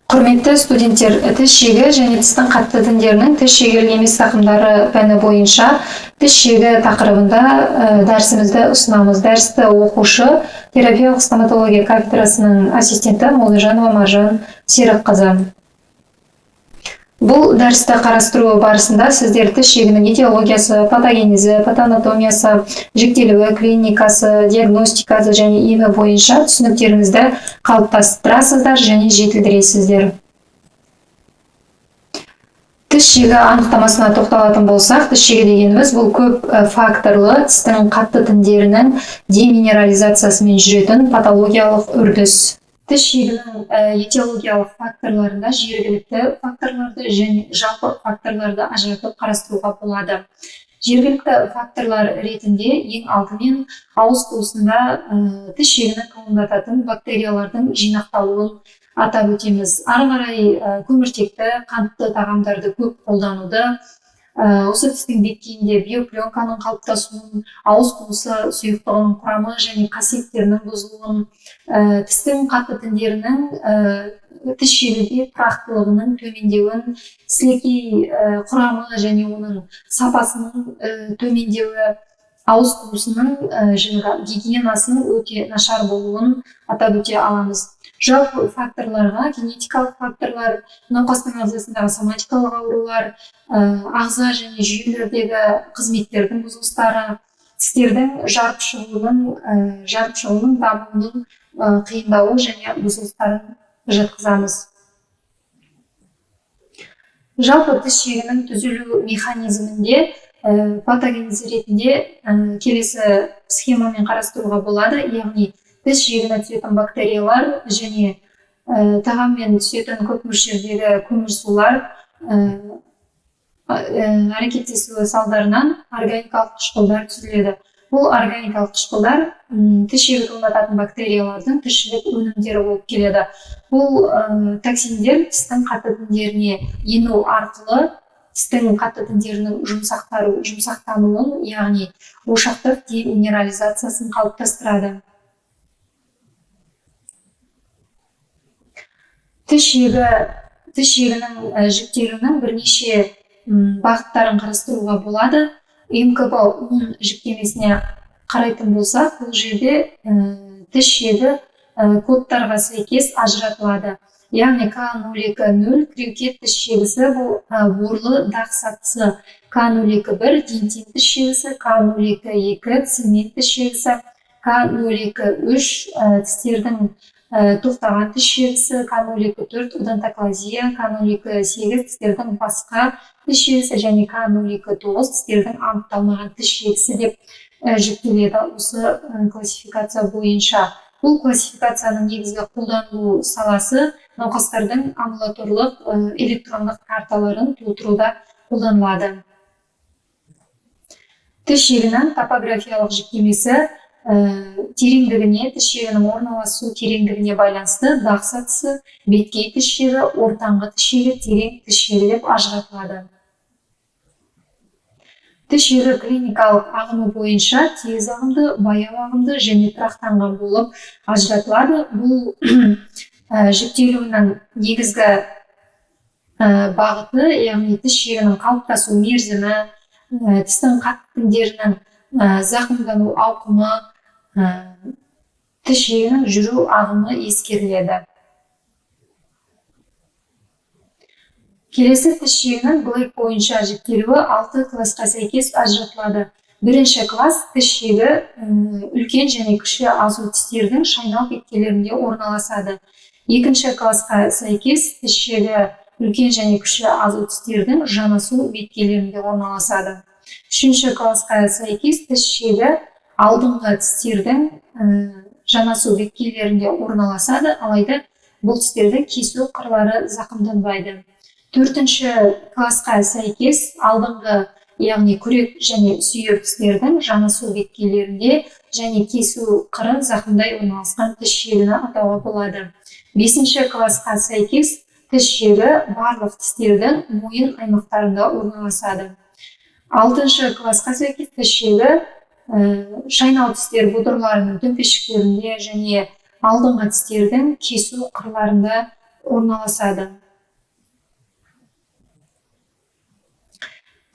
Құрметті студенттер, тіс шегі және тістің қатты тіндерінің тіс шегелік емес зақымдары пәні бойынша тіс шегі тақырыбында дәрісімізді ұсынамыз. Дәрісті оқушы терапиялық стоматология кафедрасының ассистенті Молдажанова Маржан Серікқызы. Бұл дәрісті қарастыру барысында сіздер тіс шегінің этиологиясы, патогенезі, патоанатомиясы, жіктелуі, клиникасы, диагностикасы және емі бойынша түсініктеріңізді қалыптастырасыздар және жетілдіресіздер. Тіс шегі анықтамасына тоқталатын болсақ, тіс шегі дегеніміз бұл көп факторлы тістің қатты тіндерінің деминерализациясымен жүретін патологиялық үрдіс. Тіс шегінің этиологиялық факторларында жергілікті факторларды және жалпы факторларды ажыратып қарастыруға болады. Жергілікті факторлар ретінде ең алдымен ауыз қуысында тіс шегінің туындататын бактериялардың жинақталуын атап өтеміз. Ары қарай көміртекті, қантты тағамдарды көп қолдануды, осы тістің беткейінде биопленканың қалыптасуын, ауыз қуысы сұйықтығының құрамы және қасиеттерінің бұзылуын, тістің қатты тіндерінің тіс шегінде тұрақтылығының төмендеуін, сілекей құрамы және оның сапасының төмендеуі, ауыз қуысының гигиенасының өте нашар болуын атап өте аламыз. Жалпы факторларға генетикалық факторлар, науқастың ағзасындағы соматикалық аурулар, ағза және жүйелердегі қызметтердің бұзылыстары, тістердің жарып шығуының дамуының қиындауы және бұзылыстарын жатқызамыз. Жалпы тіс шегінің түзілу механизмінде патогенез ретінде келесі схемамен қарастыруға болады, яғни тіс шегіне түсетін бактериялар және тағаммен түсетін көп мөлшердегі көмірсулар әрекеттесуі салдарынан органикалық қышқылдар түзіледі. Бұл органикалық қышқылдар тіс шегі туындататын бактериялардың тіршілік өнімдері болып келеді. Бұл токсиндер тістің қатты тіндеріне ену арқылы тістің қатты тіндерінің жұмсақтануын, яғни ошақтық деминерализациясын қалыптастырады. Тіс шегінің жіктелуінің бірнеше бағыттарын қарастыруға болады. МКБ-10 жіктемесіне қарайтын болсақ, бұл жерде тіс шегі кодтарға сәйкес ажыратылады. Яғни К020 крюкет тіс шегісі, бұл борлы дақ сатысы, К021 дентин тіс шегісі, К022 цемент тіс шегісі, К023 тістердің тоқтаған тіс шегісі, К024 одонтоклазия, К028 тістердің басқа тіс шегісі және К029 тістердің анықталмаған тіс шегісі деп жіктеледі осы классификация бойынша. Бұл классификацияның негізгі қолданылу саласы науқастардың амбулаторлық электрондық карталарын толтыруда қолданылады. Тіс шегінің топографиялық жіктемесі тереңдігіне, тіс шегінің орналасу тереңдігіне байланысты дақ сатысы, беткей тіс шегі, ортаңғы тіс шегі, терең тіс шегі деп ажыратылады. Тіс шегі клиникалық ағымы бойынша тез ағымды, баяу ағымды және тұрақтанған болып ажыратылады. Бұл жіктелуінің негізгі бағыты, яғни тіс шегінің қалыптасу мерзімі, тістің қатты тіндерінің зақымдану ауқымы, тіс шегінің жүру ағымы ескеріледі. Келесі тіс шегінің Блейк бойынша жіктелуі 6 классқа сәйкес ажыратылады. Бірінші класс тіс шегі үлкен және кіші азу тістердің шайнау беткейлерінде орналасады. Екінші классқа сәйкес тіс шегі үлкен және кіші азу тістердің жанасу беткейлерінде орналасады. Үшінші классқа сәйкес тіс шегі алдыңғы тістердің жанасу беткейлерінде орналасады, алайда бұл тістердің кесу қырлары зақымданбайды. Төртінші классқа сәйкес алдыңғы, яғни күрек және сүйір тістердің жанасу беткейлерінде және кесу қырын зақымдай орналасқан тіс шегіні атауға болады. Бесінші классқа сәйкес тіс шегі барлық тістердің мойын аймақтарында орналасады. Алтыншы классқа сәйкес тіс шегі шайнау тістер бұдырларының төмпешіктерінде және алдыңғы тістердің кесу қырларында орналасады.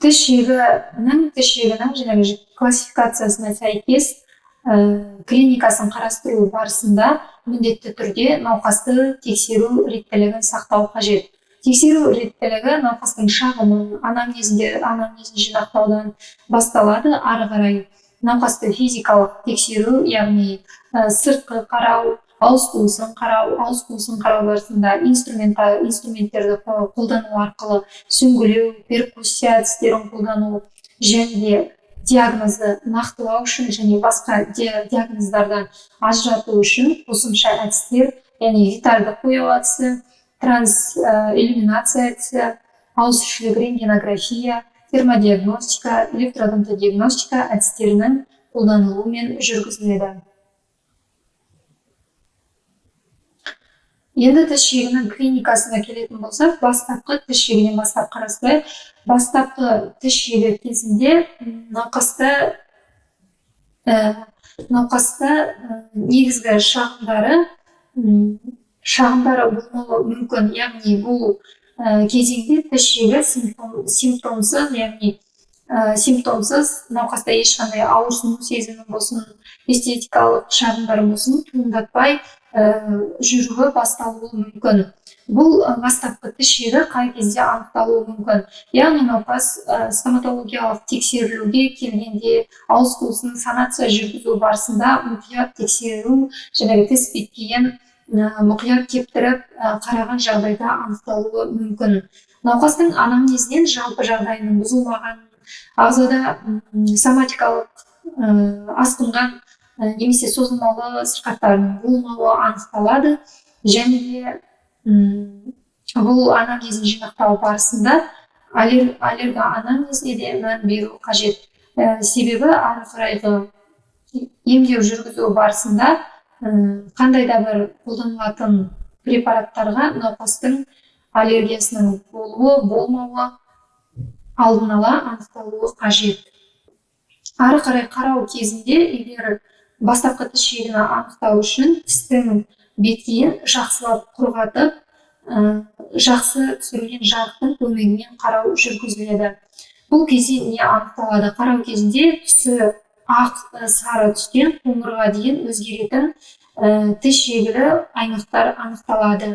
Тіс жегінің жаңағы классификациясына сәйкес клиникасын қарастыру барысында міндетті түрде науқасты тексеру реттілігін сақтау қажет. Тексеру реттілігі науқастың шағымын, анамнезін жинақтаудан басталады. Ары қарай науқасты физикалық тексеру, яғни сыртқы қарау, ауыз қуысын қарау барысында инструменттерді қолдану арқылы сүңгілеу, перкуссия әдістерін қолдану және де диагнозды нақтылау үшін және басқа диагноздардан ажырату үшін қосымша әдістер, яғни витальдық бояу әдісі, трансиллюминация әдісі, ауызішілік рентгенография, термодиагностика, электродонтодиагностика әдістерінің қолданылуымен жүргізіледі. Енді тіс жегінің клиникасына келетін болсақ, бастапқы тіс жегінен бастап қарастырайық. Бастапқы тіс жегі кезінде науқаста негізгі шағымдары болмауы мүмкін, яғни бұл кезеңде тіс жегі симптомсыз, яғни симптомсыз науқаста ешқандай ауырсыну сезімі болсын, эстетикалық шағымдар болсын туындатпай жүруі басталуы мүмкін. Бұл бастапқы тіс жегі қай кезде анықталуы мүмкін. Яғни науқас стоматологиялық тексерілуге келгенде ауыз қуысының санация жүргізу барысында мұқият тексеру, жаңағы тіс беткейін мұқият кептіріп қараған жағдайда анықталуы мүмкін. Науқастың анамнезінен жалпы жағдайының бұзылмаған, ағзада соматикалық асқынған немесе созылмалы сырқаттардың болмауы анықталады және де бұл анамнезін жинақтау барысында аллергоанамнезіне де мән беру қажет. Себебі ары қарайғы емдеу жүргізу барысында қандай да бір қолданылатын препараттарға науқастың аллергиясының болуы, болмауы алдын ала анықталуы қажет. Ары қарай қарау кезінде егер бастапқы тіс жегін анықтау үшін тістің беткейін жақсылап құрғатып, жақсы түсірілген жарықтың көмегімен қарау жүргізіледі. Бұл кезде не анықталады? Қарау кезінде түсі ақ, сары түстен қоңырға дейін өзгеретін тіс жегілі аймақтар анықталады.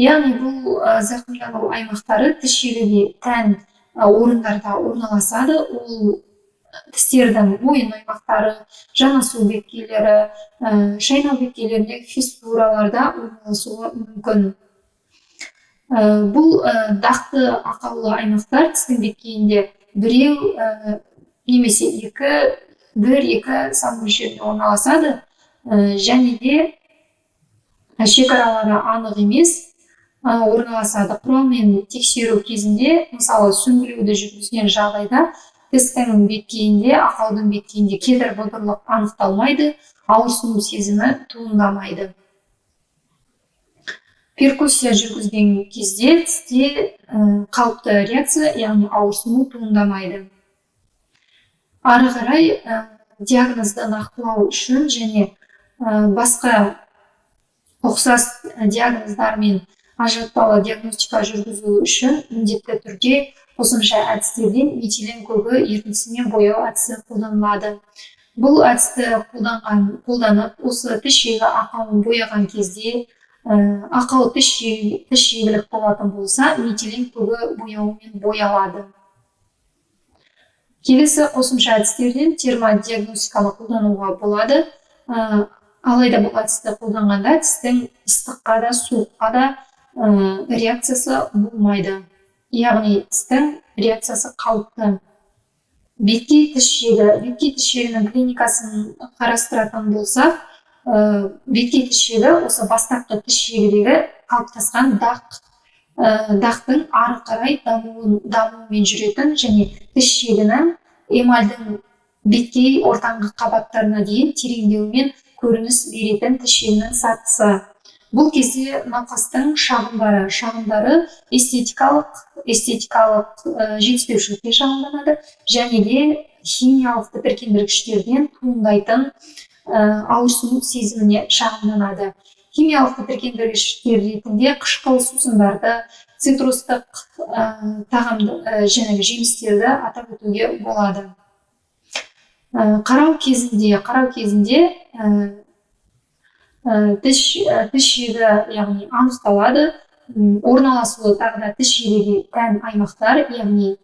Яғни бұл зақымдану аймақтары тіс жегіге тән орындарда орналасады. Ол тістердің мойын аймақтары, жанасу беткейлері, шайнау беткейлеріндегі фистураларда орналасуы мүмкін. Бұл дақты ақаулы аймақтар тістің беткейінде біреу немесе екі сан мөлшерінде орналасады және де шекаралары анық емес орналасады. Құралмен тексеру кезінде, мысалы сүңгілеуді жүргізген жағдайда тістің беткейінде, ақаудың беткейінде кедір бұдырлық анықталмайды, ауырсыну сезімі туындамайды. Перкуссия жүргізген кезде тісте қалыпты реакция, яғни ауырсыну туындамайды. Ары қарай диагнозды нақтылау үшін және басқа ұқсас диагноздармен ажыратпалы диагностика жүргізу үшін міндетті түрде қосымша әдістерден метилен көбі ерітіндісімен бояу әдісі қолданылады. Бұл әдісті қолданып, осы тіс жегі ақауын бояған кезде ақау тіс жегілік болатын болса, метилен көбі бояуымен боялады. Келесі қосымша әдістерден термодиагностиканы қолдануға болады. Алайда бұл әдісті қолданғанда тістің ыстыққа да, суыққа да реакциясы болмайды. Яғни тістің реакциясы қалыпты. Беткей тіс жегінің клиникасын қарастыратын болсақ, беткей тіс жегі осы бастапқы тіс жегідегі қалыптасқан дақтың ары қарай дамуымен жүретін және тіс жегінің эмальдің беткей ортаңғы қабаттарына дейін тереңдеуімен көрініс беретін тіс жегінің сатысы. Бұл кезде науқастың шағымдары эстетикалық жетіспеушілікке шағымданады және де химиялық тітіркендіргіштерден туындайтын ауырсыну сезіміне шағымданады. химиялық тітіркендіргіштер ретінде қышқыл сусындарды, цитрустық тағамды және жемістерді атап өтуге болады. Қарау кезінде тіс шегі яғни анықталады. Орналасуы тағы да тіс шегіне тән аймақтар, яғни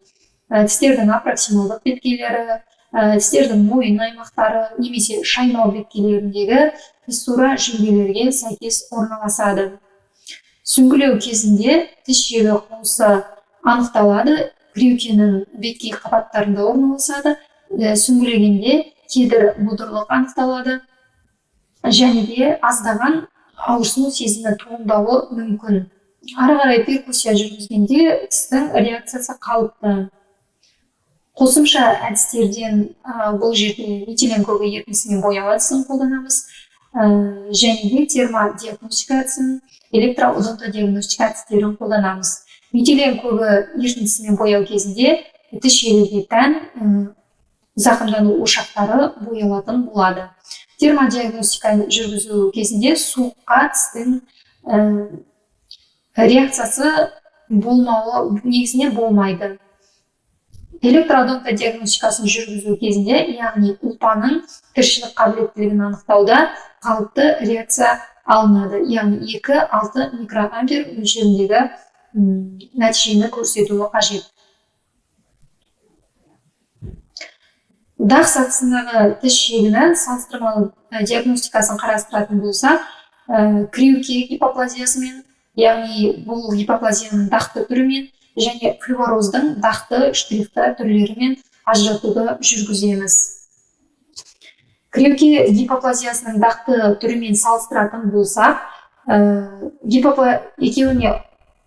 тістердің апроксималдық беткейлері, тістердің мойын аймақтары немесе шайнау беткейлеріндегі фиссура жүлгелерге сәйкес орналасады. Сүңгілеу кезінде тіс шегі қуысы анықталады, креукенің беткей қабаттарында орналасады. Сүңгілегенде кедір бұдырлық анықталады және де аздаған ауырсыну сезімі туындауы мүмкін. Ары қарай перкуссия жүргізгенде тістің реакциясы қалыпты. Қосымша әдістерден бұл жерде метилен көгі ерітіндісімен бояу әдісін қолданамыз және де термодиагностика әдісін, электроодонтодиагностика әдістерін қолданамыз. Метилен көгі ерітіндісімен бояу кезінде тіс шегіне тән зақымдану ошақтары боялатын болады. Термодиагностиканы жүргізу кезінде суыққа тістің реакциясы негізінен болмайды. Электроодонтодиагностикасын жүргізу кезінде, яғни ұлпаның тіршілік қабілеттілігін анықтауда қалыпты реакция алынады, яғни 2-6 микроампер мөлшеріндегі нәтижені көрсетуі қажет. Дақ сатысындағы тіс шегінің салыстырмалы диагностикасын қарастыратын болсақ, креуке гипоплазиясымен, яғни бұл гипоплазияның дақты түрімен және флюороздың дақты штрихты түрлерімен ажыратуды жүргіземіз. Креуке гипоплазиясының дақты түрімен салыстыратын болсақ, екеуіне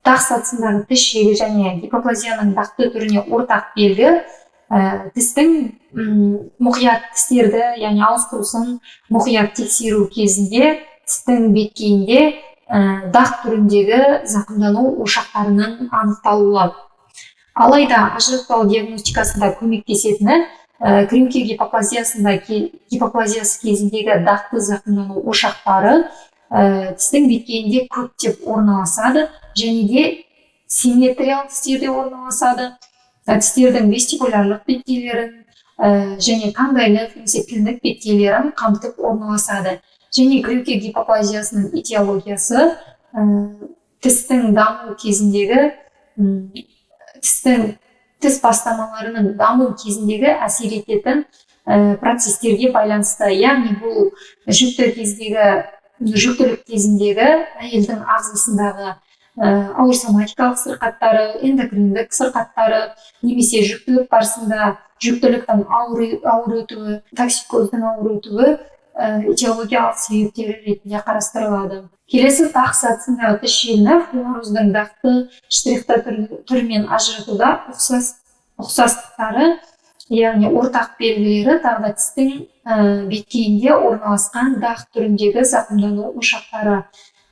дақ сатысындағы тіс шегі және гипоплазияның дақты түріне ортақ белгі тістің мұқият тістерді, яғни ауыз құрысын мұқият тексеру кезінде тістің беткейінде дақ түріндегі зақымдану ошақтарының анықталуы. Алайда ажыратпау диагностикасында көмектесетіні креуке гипоплазиясы кезіндегі дақты зақымдану ошақтары тістің беткейінде көптеп орналасады және де симметриялық тістерде орналасады. Тістердің вестибулярлық беткейлерін және таңдайлық немесе тілдік беткейлерін қамтып орналасады. Және креуке гипоплазиясының этиологиясы тістің даму кезіндегі тіс бастамаларының даму кезіндегі әсер ететін процестерге байланысты. Яғни бұл жүктілік кезіндегі әйелдің ағзасындағы ауырсоматикалық сырқаттары, эндокриндік сырқаттары немесе жүктілік барысында жүктіліктің ауыр өтуі, токсикоздың ауыр өтуі этиологиялық себептері ретінде қарастырылады. Келесі дақ сатысындағы тіс шегіне флюороздың дақты штрихты түрімен ажыратуда ұқсастықтары, яғни ортақ белгілері тағы да тістің беткейінде орналасқан дақ түріндегі зақымдану ошақтары.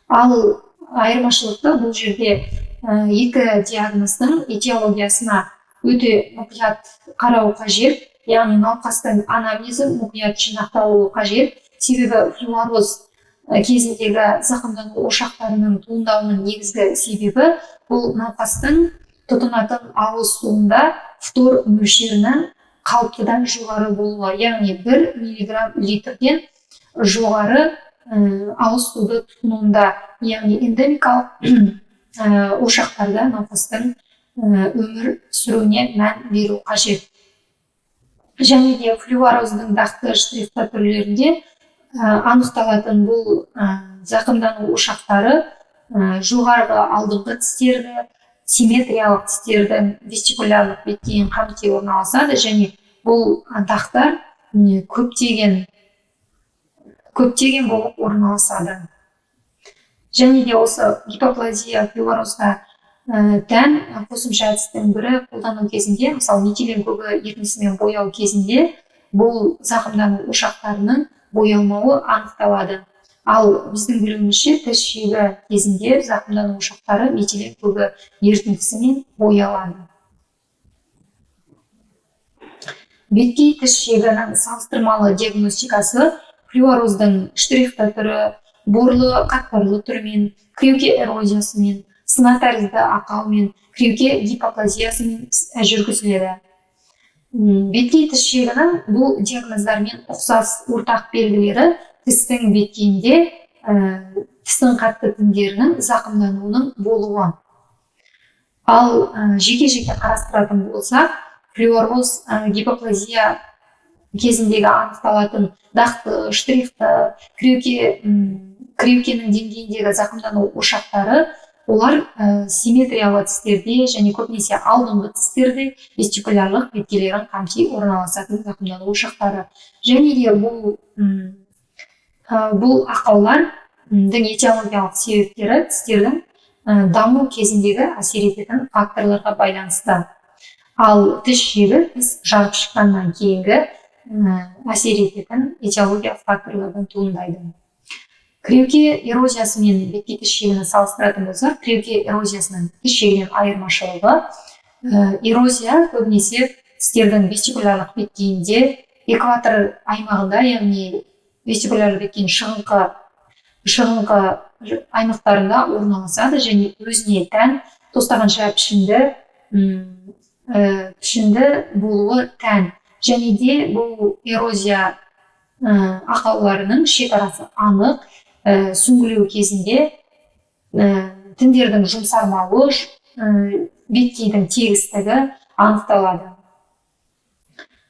Ал айырмашылықты бұл жерде екі диагноздың этиологиясына өте мұқият қарау қажет, яғни науқастың анамнезі мұқият жинақталуы қажет. Себебі флюороз кезіндегі зақымдану ошақтарының туындауының негізгі себебі бұл науқастың тұтынатын ауыз суында фтор мөлшерінің қалыптыдан жоғары болуы, яғни 1 миллиграмм литрден жоғары ауыз суды тұтынуында, яғни эндемикалық ошақтарда науқастың өмір сүруіне мән беру қажет. Және де флюороздың дақты штрихты түрлерінде анықталатын бұл зақымдану ошақтары жоғарғы алдыңғы тістерді, симметриялық тістердің вестибулярлық беткейін қамти орналасады және бұл дақтар көптеген болып орналасады. Және де осы гипоплазия флюорозға тән қосымша әдістің бірі қолдану кезінде, мысалы метилен көгі ерітіндісімен бояу кезінде бұл зақымдану ошақтарының боялмауы анықталады. Ал біздің білуімізше тіс шегі кезінде зақымдану ошақтары метилен көгі ерітіндісімен боялады. Беткей тіс шегінің салыстырмалы диагностикасы флюороздың штрихты түрі, борлы қатпарлы түрімен, кіреуке эрозиясымен, сына тәрізді ақаумен, кіреуке гипоплазиясымен жүргізіледі. Беткей тіс шегінің бұл диагноздармен ұқсас ортақ белгілері тістің беткейінде тістің қатты тіндерінің зақымдануының болуы. Ал жеке-жеке қарастыратын болсақ, флюороз гипоплазия кезіндегі анықталатын дақты, штрихты, кіреукенің деңгейіндегі зақымдану ошақтары, олар симметриялы тістерде және көбінесе алдыңғы тістерде вестибулярлық беткейлерін қамти орналасатын зақымдану ошақтары. Және де бұл ақаулардың этиологиялық себептері тістердің даму кезіндегі әсер ететін факторларға байланысты. Ал тіс шегі тіс жарып шыққаннан кейінгі әсер ететін этиологиялық факторлардан туындайды. Кіреуке эрозиясы мен беткей тіс шегін салыстыратын болсақ, кіреуке эрозиясының тіс шегінен айырмашылығы, эрозия көбінесе тістердің вестибулярлық беткейінде, экватор аймағында, яғни вестибулярлық беткейдің шығыңқы аймақтарында орналасады және өзіне тән тостағанша пішінді болуы тән. Және де бұл эрозия ақауларының шекарасы анық, сүңгілеу кезінде тіндердің жұмсармауы, беткейдің тегістігі анықталады.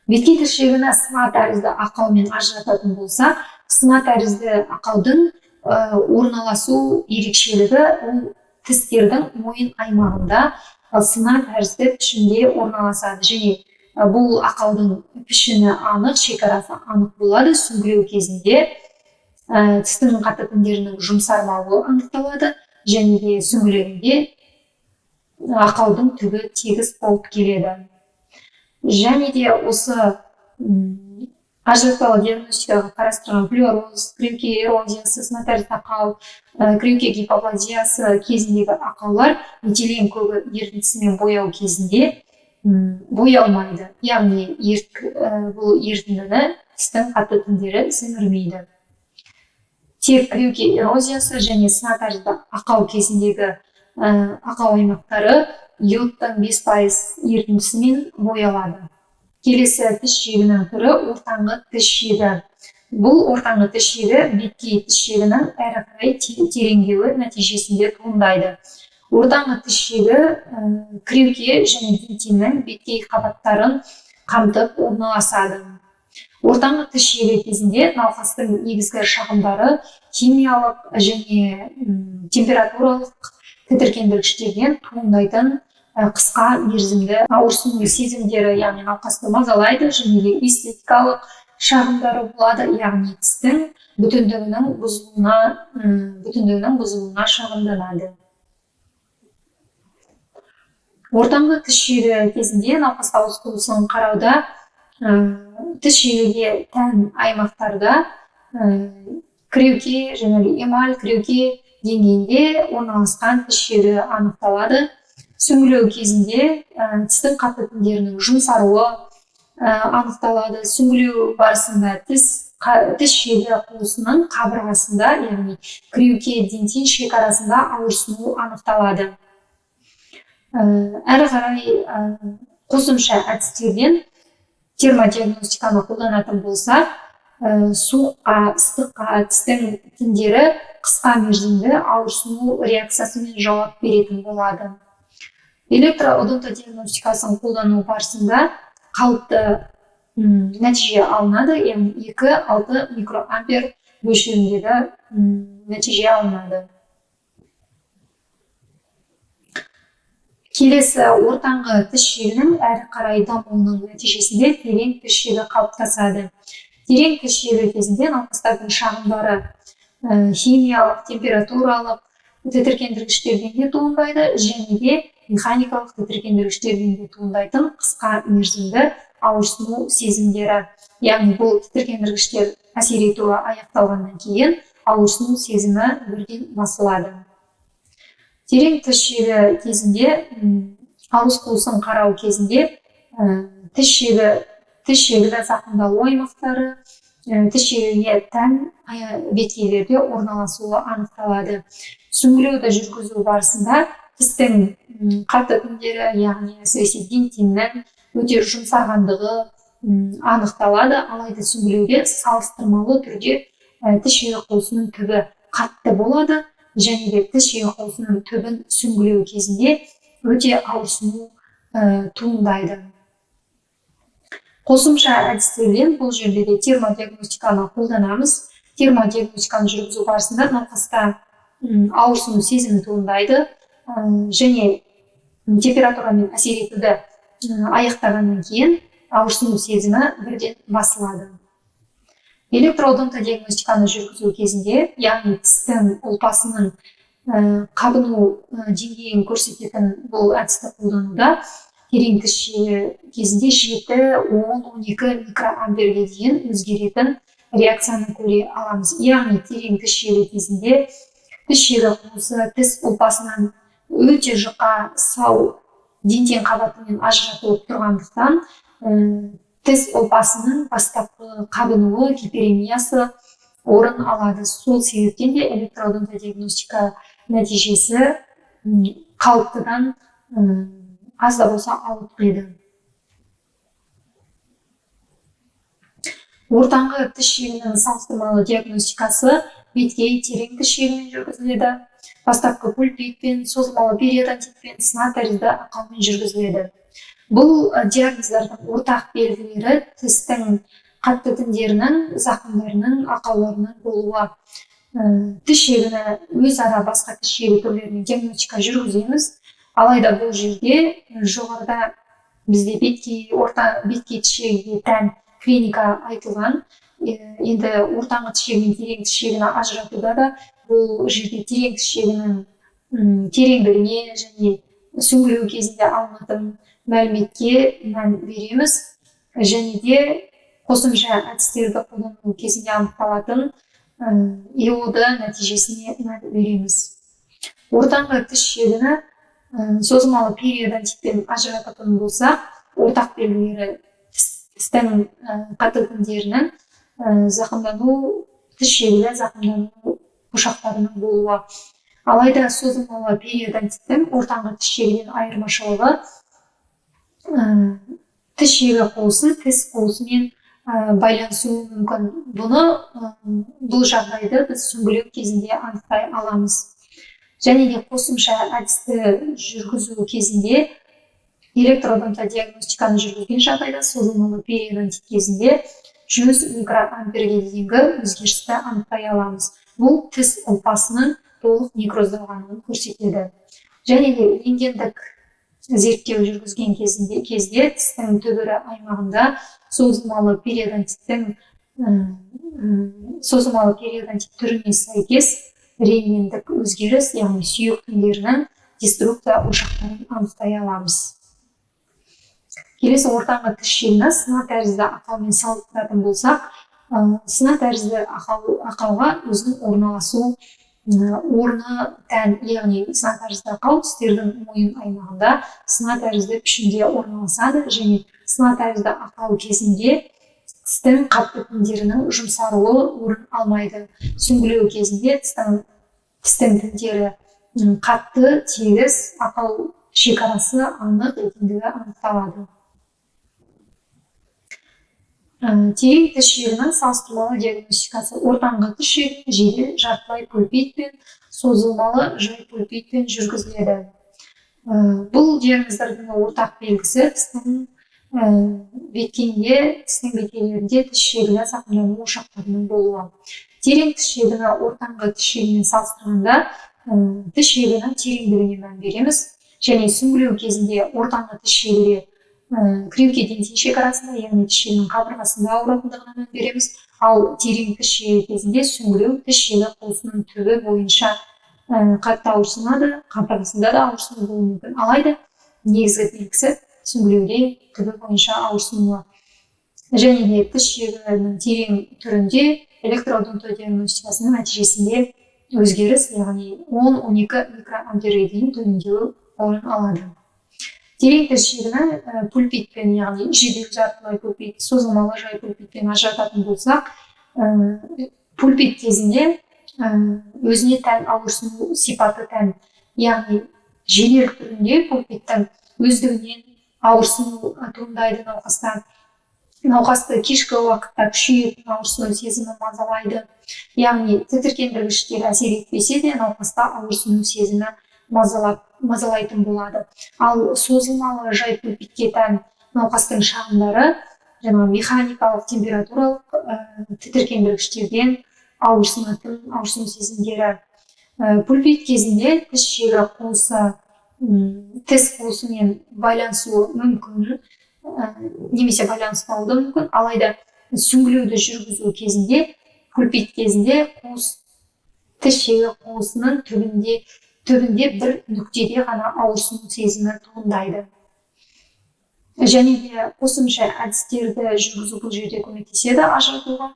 Беткей тіс шегіні сына тәрізді ақаумен ажырататын болсақ, сына тәрізді ақаудың орналасу ерекшелігі ол тістердің мойын аймағында сына тәрізді пішінде орналасады және бұл ақаудың пішіні анық, шекарасы анық болады. Сүңгілеу кезінде тістің қатты тіндерінің жұмсармауы анықталады және де сүңгілегенде ақаудың түбі тегіс болып келеді. Және де осы ажыратпалы диагностикаға қарастырған флюороз, кіреуке эрозиясы, сына тәрізді ақау, кіреуке гипоплазиясы кезіндегі ақаулар метилен көгі ерітіндісімен бояу кезінде боялмайды, яғни бұл ерітіндіні тістің қатты тіндері сіңірмейді. Тек кіреуке эрозиясы және сына тәрізді ақау кезіндегі ақау аймақтары йодтың 5% ерітіндісімен боялады. Келесі тіс шегінің түрі ортаңғы тіс шегі. Бұл ортаңғы тіс шегі беткей тіс шегінің әрі қарай тереңдеуі нәтижесінде туындайды. Ортаңғы тіс шегі кіреуке және дентиннің беткей қабаттарын қамтып орналасады. Ортаңғы тіс шегі кезінде науқастың негізгі шағымдары химиялық және температуралық тітіркендіргіштерден туындайтын қысқа мерзімді ауырсыну сезімдері, яғни науқасты мазалайды, және де эстетикалық шағымдары болады, яғни тістің бүтіндігінің бұзылуына шағымданады. Ортаңғы тіс шегі кезінде науқас ауыз қуысын қарауда тіс шегіге тән аймақтарда кіреуке және эмаль кіреуке деңгейінде орналасқан тіс шегі анықталады. Сүңгілеу кезінде тістің қатты тіндерінің жұмсаруы анықталады. Сүңгілеу барысында тіс шегі қуысының қабырғасында, яғни кіреуке дентин шекарасында ауырсыну анықталады. Әрі қарай қосымша әдістерден термодиагностиканы қолданатын болсақ, суыққа, ыстыққа тістің тіндері қысқа мерзімді ауырсыну реакциясымен жауап беретін болады. Электроодонтодиагностикасын қолдану барысында қалыпты нәтиже алынады, яғни 2-6 микроампер мөлшеріндегі нәтиже алынады. Келесі ортаңғы тіс шегінің әрі қарай дамуының нәтижесінде терең тіс шегі қалыптасады. Терең тіс шегі кезінде науқастардың шағымдары химиялық, температуралық тітіркендіргіштерден де туындайды және де механикалық тітіркендіргіштерден де туындайтын қысқа мерзімді ауырсыну сезімдері. Яғни бұл тітіркендіргіштер әсер етуі аяқталғаннан кейін ауырсыну сезімі бірден басылады. Терең тіс шегі кезінде ауыз қуысын қарау кезінде тіс шегі зақымдалу аймақтары, тіс шегіне тән беткейлерде орналасуы анықталады. Сүңгілеуді жүргізу барысында тістің қатты тіндері, яғни әсіресе дентиннің өте жұмсағандығы анықталады. Алайда сүңгілеуде салыстырмалы түрде тіс шегі қуысының түбі қатты болады және де тіс шегі қуысының түбін сүңгілеу кезінде өте ауырсыну туындайды. Қосымша әдістерден бұл жерде де термодиагностиканы қолданамыз. Термодиагностиканы жүргізу барысында науқаста ауырсыну сезімі туындайды және температурамен әсер етуді аяқтағаннан кейін ауырсыну сезімі бірден басылады. Электродонтодиагностиканы жүргізу кезінде, яғни тістің ұлпасының қабыну деңгейін көрсететін бұл әдісті қолдануда терең тіс шегі кезінде 7-10-12 микроамперге дейін өзгеретін реакцияны көре аламыз. Яғни терең тіс шегі кезінде тіс шегі қуысы тіс ұлпасынан өте жұқа сау дентин қабатымен ажыратылып тұрғандықтан тіс ұлпасының бастапқы қабынуы, гиперемиясы орын алады. Сол себептен де электродонтодиагностика нәтижесі қалыптыдан аз да болса ауытқиды. Ортаңғы тіс шегінің салыстырмалы диагностикасы беткей терең тіс шегімен жүргізіледі. Бастапқы пульпитпен, созылмалы периодонтитпен, сына тәрізді ақаумен жүргізіледі. Бұл диагноздардың ортақ белгілері тістің қатты тіндерінің, зақымдарының, ақауларының болуы. Тіс шегіні өзара басқа тіс шегі түрлеріне диагностика жүргіземіз. Алайда бұл жерде жоғарыда бізде беткей тіс шегіне тән клиника айтылған. Енді ортаңғы тіс шегі мен терең тіс шегіні ажыратуда да бұл жерде терең тіс шегінің тереңдігіне және сүңгілеу кезінде алынатын мәліметке мән береміз және де қосымша әдістерді қолдану кезінде анықталатын ИО-ды нәтижесіне мән береміз. Ортаңғы тіс шегіні созылмалы периодонтитпен ажырататын болсақ, ортақ белгілері тістің қатты тіндерінің зақымдану, тіс шегілі зақымдану ошақтарының болуы. Алайда созылмалы периодонтиттің ортаңғы тіс шегінен айырмашылығы тіс шегі қуысы тіс қуысымен байланысуы мүмкін. Бұл жағдайды біз сүңгілеу кезінде анықтай аламыз. Және де қосымша әдісті жүргізу кезінде электродонтодиагностиканы жүргізген жағдайда созылмалы периодонтит кезінде 100 микроамперге дейінгі өзгерісті анықтай аламыз. Бұл тіс ұлпасының толық некроздалғанын көрсетеді. Және де рентгендік зерттеу жүргізген кезде тістің түбірі аймағында созылмалы периодонтит түріне сәйкес рентгендік өзгеріс, яғни сүйек тіндерінің деструкция ошақтарын анықтай аламыз. Келесі ортаңғы тіс шегіне сына тәрізді ақаумен салыстыратын болсақ, сына тәрізді ақауға өзінің орналасу орны тән, яғни сына тәрізді ақау тістердің мойын аймағында сына тәрізді пішінде орналасады және сына тәрізді ақау кезінде тістің қатты тіндерінің жұмсаруы орын алмайды. Сүңгілеу кезінде тістің тіндері қатты, тегіс, ақау шекарасы анық екендігі анықталады. Терең тіс шегінің салыстырмалы диагностикасы ортаңғы тіс шегінің жедел жартылай пульпитпен, созылмалы жай пульпитпен жүргізіледі. Бұл диагноздардың ортақ белгісі тістің беткейінде, тістің беткейлерінде тіс шегілі зақымдану ошақтарының болуы. Терең тіс шегіні ортаңғы тіс шегімен салыстырғанда тіс шегінің тереңдігіне мән береміз және сүңгілеу кезінде ортаңғы тіс шегінде кривке дентин шекарасында, яғни тіс шегінің қабырғасында ауыратындығына мән береміз. Ал терең тіс шегі кезінде сүңгілеу тіс шегі қуысының түбі бойынша қатты ауырсынады, қабырғасында да ауырсыну болуы мүмкін. Алайда негізгі белгісі сүңгілеуде түбі бойынша ауырсынуы. Және де тіс шегінің терең түрінде электродонтодиагностикасының нәтижесінде өзгеріс, яғни 10-12 микроамперге дейін төмендеу орын алады. Терең тіс шегіні пульпитпен, яғни жедел жартылай пульпит, созылмалы жай пульпитпен ажырататын болсақ, пульпит кезінде өзіне тән ауырсыну сипаты тән, яғни жедел түрінде пульпиттің өздігінен ауырсыну туындайды науқаста. Науқасты кешкі уақытта күшейетін ауырсыну сезімі мазалайды. Яғни тітіркендіргіштер әсер етпесе де науқаста ауырсыну сезімі мазалайтын болады. Ал созылмалы жай пульпитке тән науқастың шағымдары жаңағы механикалық температуралық тітіркендіргіштерден ауырсынатын ауырсыну сезімдері. Пульпит кезінде тіс шегі қуысы тіс қуысымен байланысуы мүмкін, немесе байланыспауы да мүмкін. Алайда сүңгілеуді жүргізу кезінде, пульпит кезінде тіс шегі қуысының түбінде бір нүктеде ғана ауырсыну сезімі туындайды. Және де қосымша әдістерді жүргізу бұл жерде көмектеседі ажыратуға.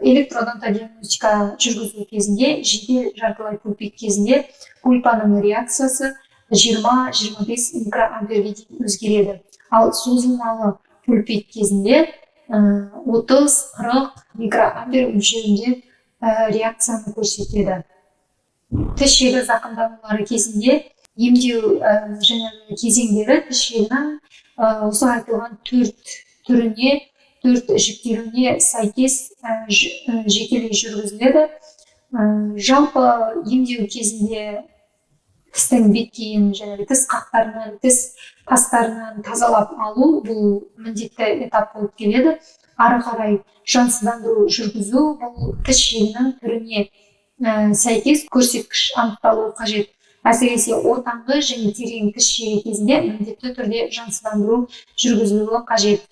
Электродонтодиагностика жүргізу кезінде жедел жартылай пульпит кезінде пульпаның реакциясы 20-25 микроамперге дейін өзгереді. Ал созылмалы пульпит кезінде 30-40 микроампер мөлшерінде реакцияны көрсетеді. Тіс шегі зақымданулары кезінде емдеу кезеңдері тіс шегінің осы айтылған 4 түріне, 4 жіктелуіне сәйкес жекелей жүргізіледі. Жалпы емдеу кезінде тістің беткейін тіс қақтарынан, тіс тастарынан тазалап алу бұл міндетті этап болып келеді. Ары қарай жансыздандыру жүргізу бұл тіс шегінің түріне сәйкес көрсеткіш анықталуы қажет. Әсіресе ортаңғы және терең тіс шегі кезінде міндетті түрде жансыздандыру жүргізілуі қажет.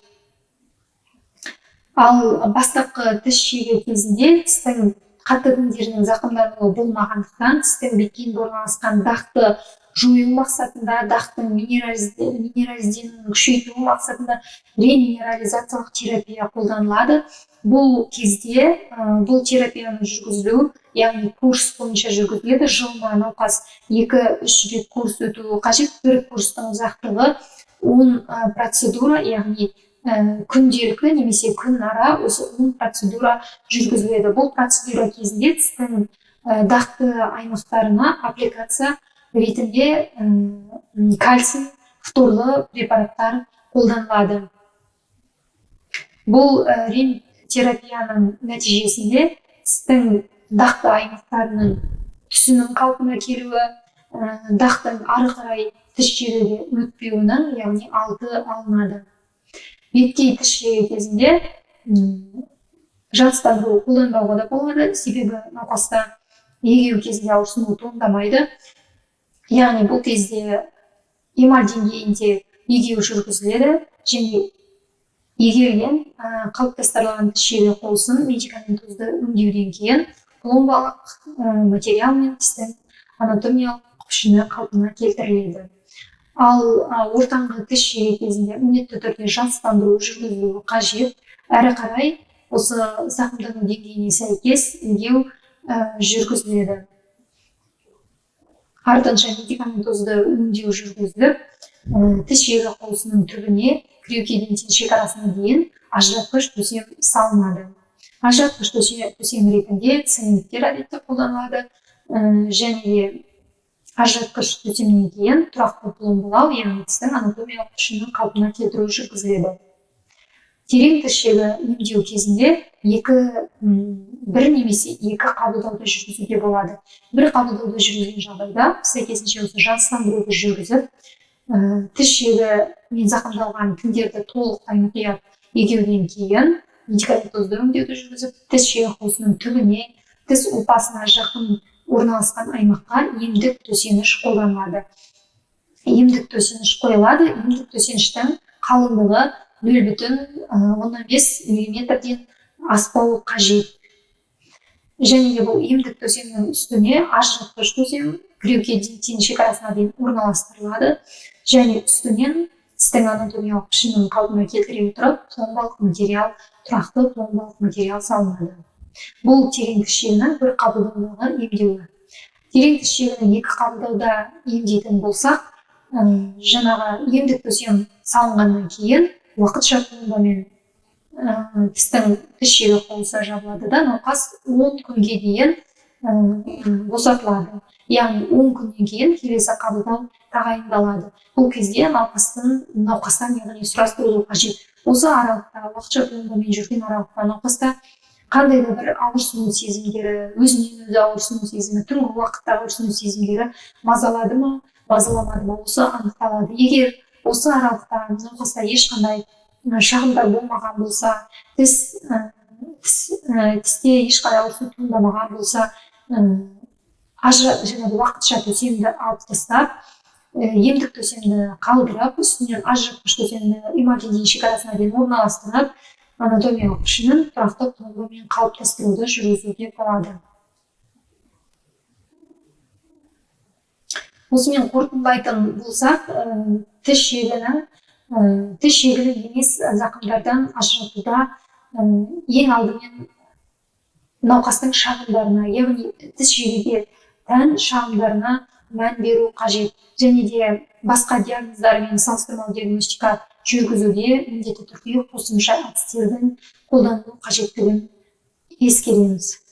Ал бастапқы тіс шегі кезінде тістің қатты тіндерінің зақымдануы болмағандықтан тістің беткейінде орналасқан дақты жою мақсатында, дақтың минерализденуін күшейту мақсатында реминерализациялық терапия қолданылады. Бұл кезде бұл терапияны жүргізілу, яғни курс бойынша жүргізіледі. Жылына науқас 2-3 рет курс өтуі қажет. Бір курстың ұзақтығы 10 процедура, яғни күнделікті немесе күн ара осы 10 процедура жүргізіледі. Бұл процедура кезінде тістің дақты аймақтарына аппликация ретінде кальций фторлы препараттар қолданылады. Бұл рем терапияның нәтижесінде тістің дақты аймақтарының түсінің қалпына келуі, дақтың ары қарай тіс шегіге өтпеуінің, яғни алды алынады. Беткей тіс шегі кезінде жансыздандыру қолданбауға да болады, себебі науқаста егеу кезінде ауырсыну туындамайды. Яғни бұл кезде эмаль деңгейінде егеу жүргізіледі және егелген қалыптастырылған тіс шегі қуысын медикаментозды өңдеуден кейін пломбалық материалмен тістің анатомиялық пішіні қалпына келтіріледі. Ал ортаңғы тіс шегі кезінде міндетті түрде жансыздандыру жүргізілуі қажет. Әрі қарай осы зақымдану деңгейіне сәйкес егеу жүргізіледі. Артынша медикаментозды өңдеу жүргізіліп, тіс шегі қуысының түбіне креукеден тең шекарасына дейін ажыратқыш төсем салынады. Ажыратқыш төсем ретінде цементтер әдетте қолданылады және де ажыратқыш төсемнен кейін тұрақты пломбалау, яғни тістің анатомиялық пішінін қалпына келтіру жүргізіледі. Терең тіс шегі емдеу кезінде бір немесе екі қабылдауды жүргізуге болады. Бір қабылдауды жүргізген жағдайда сәйкесінше осы жансыздандыруды жүргізіп, тіс шегімен зақымдалған тіндерді толықтай мұқият егеуден кейін медикаментозды өңдеуді жүргізіп, тіс шегі қуысының түбіне, тіс ұлпасына жақын орналасқан аймаққа емдік төсеніш қолданылады. Емдік төсеніш қойылады. Емдік төсеніштің қалыңдығы 0,15 мм-ден аспауы қажет. Және де бұл емдік төсемнің үстіне ажыратқыш төсем креукеден тең шекарасына дейін орналастырылады және үстінен тістің анатомиялық пішінін қалпына келтіре отырып, тұрақты пломбалық материал салынады. Бұл терең тіс шегінің бір қабылдаудағы емдеуі. Терең тіс шегінің екі қабылдауда емдейтін болсақ, жаңағы емдік төсем салынғаннан кейін уақытша пломбамен тістің тіс жегі қуысы жабылады да науқас 10 күнге дейін босатылады. Яғни 10 күннен кейін келесі қабылдау тағайындалады. Бұл кезде науқастан яғни сұрастырылу қажет. Осы аралықта, уақытша пломбамен жүрген аралықта науқаста қандай да бір ауырсыну сезімдері, өзінен өзі ауырсыну сезімі, түнгі уақытта ауырсыну сезімдері мазалады ма, мазаламады ма, осы анықталады. Егер осы аралықта науқаста ешқандай шағымдар болмаған болса, тісте ешқандай ауырсыну туындамаған болса, уақытша төсемді алып тастап, емдік төсемді қалдырып, үстінен ажыратқыш төсемді имагинейдің шекарасына дейін орналастырып, анатомиялық пішінін тұрақты пломбамен қалыптастыруды жүргізуге болады. Осымен қорытындылайтын болсақ, тіс жегілі емес зақымдардан ажыратуда ең алдымен науқастың шағымдарына, яғни тіс жегуге тән шағымдарына мән беру қажет. Және де басқа диагноздармен салыстырмалы диагностика жүргізуде міндетті түрде қосымша әдістердің қолданылу қажеттігін ескереміз.